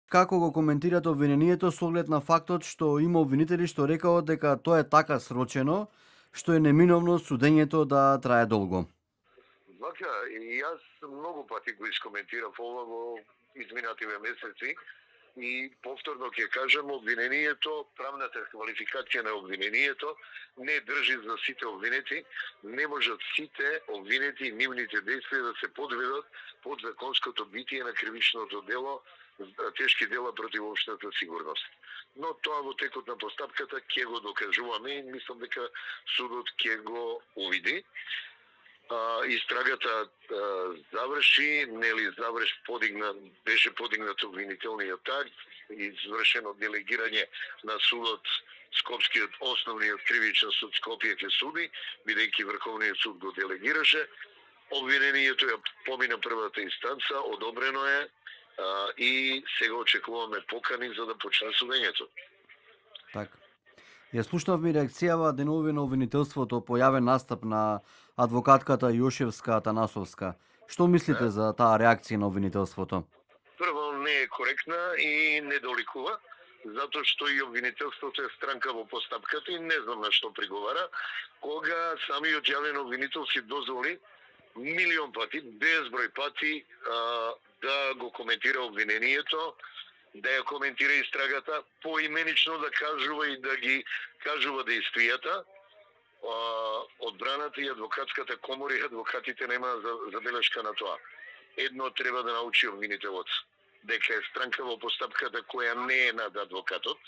Како го коментирате обвинението со оглед на фактот што има обвинители што рекао дека тоа е така срочено, што е неминовно судењето да трае долго? Вака, и јас многу пати го искоментирав ова во изминативе месеци и повторно ќе кажам, обвинението, правната квалификација на обвинението не држи за сите обвинети, не можат сите обвинети и нивните действија да се подведат под законското битие на кривичното дело, тешки дела против општата сигурност. Но тоа во текот на постапката ќе го докажуваме и мислам дека судот ќе го увиди. Истрагата заврши, беше подигнат обвинителниот акт, извршено делегирање на судот, Скопскиот основниот кривичен суд Скопје ќе суди, бидејќи Врховниот суд го делегираше. Обвинението ја помина првата инстанца, одобрено е и сега очекуваме покани за да почне судењето. Така. Ја слушнавме реакцијава денови на обвинителството по јавен настап на адвокатката Јошевска Атанасовска. Што мислите за таа реакција на обвинителството? Прво, не е коректна и не доликува, затоа што и обвинителството е странка во постапката и не знам на што приговара, кога самиот јавен обвинител си дозволи милион пати, безброј пати да го коментира обвинението, да ја коментира истрагата, поименично да кажува и да ги кажува действијата. Одбраната и адвокатската комора и адвокатите немаат забелешка на тоа. Едно треба да научи обвинителот, дека е странка во постапката која не е над адвокатот,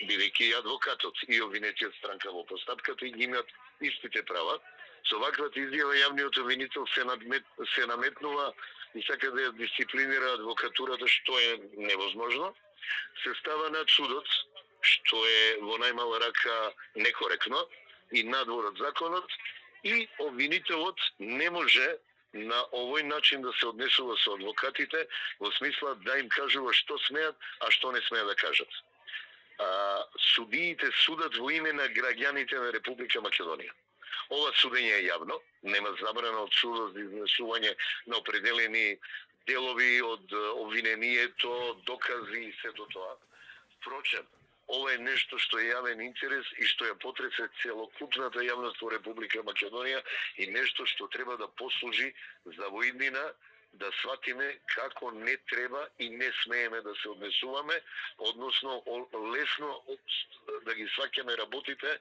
бидејќи и адвокатот и обвинетиот странка во постапката и имаат истите права. Со ваквата изјава јавниот обвинител се наметнува и сака да ја дисциплинира адвокатурата, што е невозможно. Се става над судот, што е во најмала рака некоректно и надвор од законот, и обвинителот не може на овој начин да се однесува со адвокатите, во смисла да им кажува што смеат, а што не смеат да кажат. Судиите судат во име на граѓаните на Република Македонија. Ова судење е јавно, нема забрана од судот за изнесување на определени делови од обвинението, докази и сето тоа. Впрочем, ова е нешто што е јавен интерес и што ја потресе целокупната јавност во Република Македонија и нешто што треба да послужи за воиднина да сватиме како не треба и не смееме да се однесуваме, односно лесно да ги сваќаме работите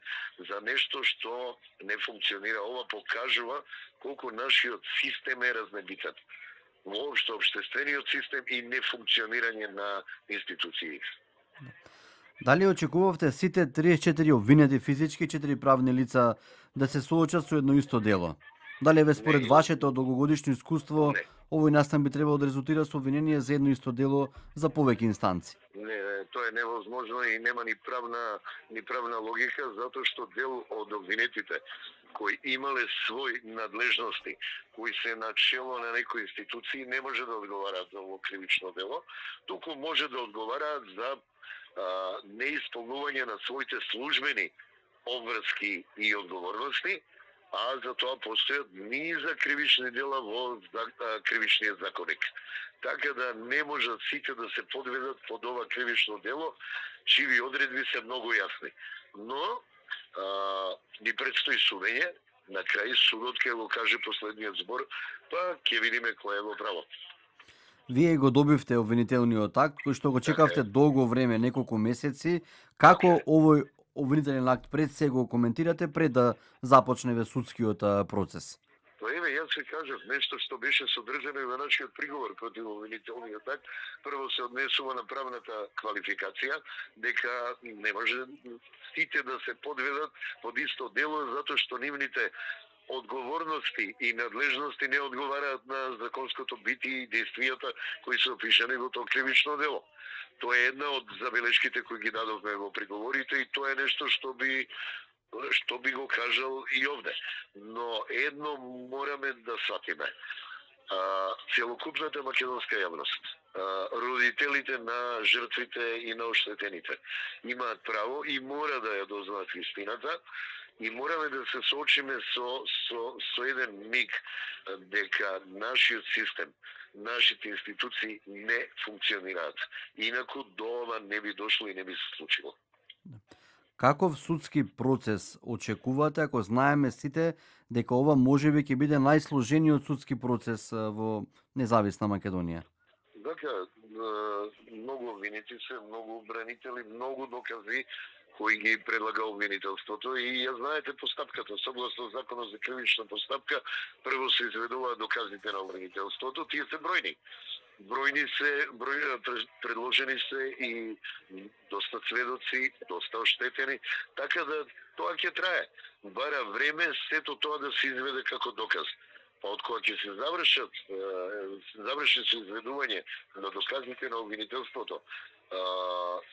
за нешто што не функционира. Ова покажува колку нашиот систем е разнебитен. Воопшто општествениот систем и нефункционирање на институциите. Дали очекувавте сите 34 обвинети физички 4 правни лица да се соочат со едно исто дело? Дали ве според вашето долгогодишно искуство овој настан би требало да резултира со обвинение за едно исто дело за повеќе инстанци? Не, тоа е невозможно и нема ни правна логика, затоа што дел од обвинетите кои имале свој надлежности, кои се начело на некои институции, не може да одговараат за ово кривично дело, туку може да одговараат за неисполнување на своите службени обврски и одговорности, а за тоа постојат низа кривични дела во кривичниот законник. Така да не можат сите да се подведат под ова кривично дело, чиви одредби се многу јасни. Но ни предстои судење, на крај судот ќе го каже последниот збор, па ќе видиме кој е во право. Вие го добивте обвинителниот акт, кој што го чекавте долго време, неколку месеци. Како овој обвинителен акт пред се го коментирате пред да започне судскиот процес? Тоа јас се кажав нешто што беше содржано и во нашиот приговор против обвинителниот акт. Прво се однесува на правната квалификација, дека не може сите да се подведат под исто дело, затоа што нивните одговорности и надлежности не одговараат на законското битие и действијата кои се опишани во тоа кривично дело. Тоа е една од забелешките кои ги дадовме во приговорите и тоа е нешто што би го кажал и овде. Но едно мораме да сватиме. Целокупната македонска јавност, родителите на жртвите и на оштетените имаат право и мора да ја дознаат вистината и мораме да се соочиме со еден миг дека нашиот систем нашите институции не функционираат. Инаку до ова не би дошло и не би се случило. Каков судски процес очекувате ако знаеме сите дека ова можеби ќе биде најсложениот судски процес во независна Македонија? Така, многу обвинети се, многу обранители, многу докази кои ги предлага обвинителството и ја знаете постапката. Согласно Законот за кривична постапка, прво се изведуваат доказите на обвинителството, тие се бројни. Предложени се и доста сведоци, доста оштетени, така да тоа ќе трае. Бара време сето тоа да се изведе како доказ. Па од кога ќе се заврши се изведување на доказите на обвинителството,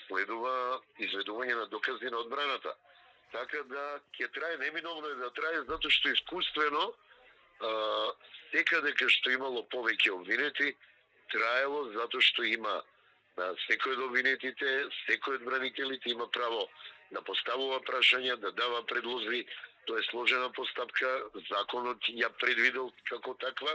следува изведување на докази на одбраната. Така да ќе трае, неминовно е да трае, затоа што искуствено секаде кај што имало повеќе обвинети, траело затоа што има секој од обвинетите, секој од бранителите има право да поставува прашања, да дава предлози. Тоа е сложена постапка, законот ја предвидел како таква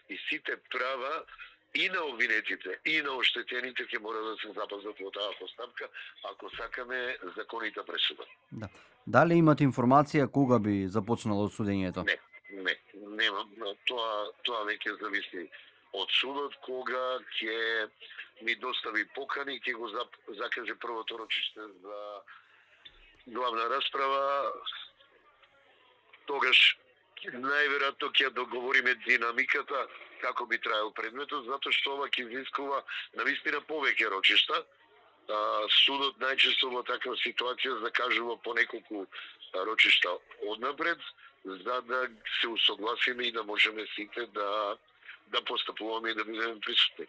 и сите права и на обвинетите и на оштетените ќе мора да се запазат во таа постапка ако сакаме законита пресуда. Да. Дали имате информација кога би започнало судењето? Нема. Тоа веќе зависи од судот кога ќе ми достави покани, ќе го закаже првото рочиште за главна расправа. Тогаш најверојатно ќе договориме динамиката како би траел предметот, затоа што ова ќе изискува навистина повеќе рочишта. Судот најчесто во таква ситуација закажува по неколку рочишта однапред, за да се усогласиме и да можеме сите да постапуваме и да бидеме присутни.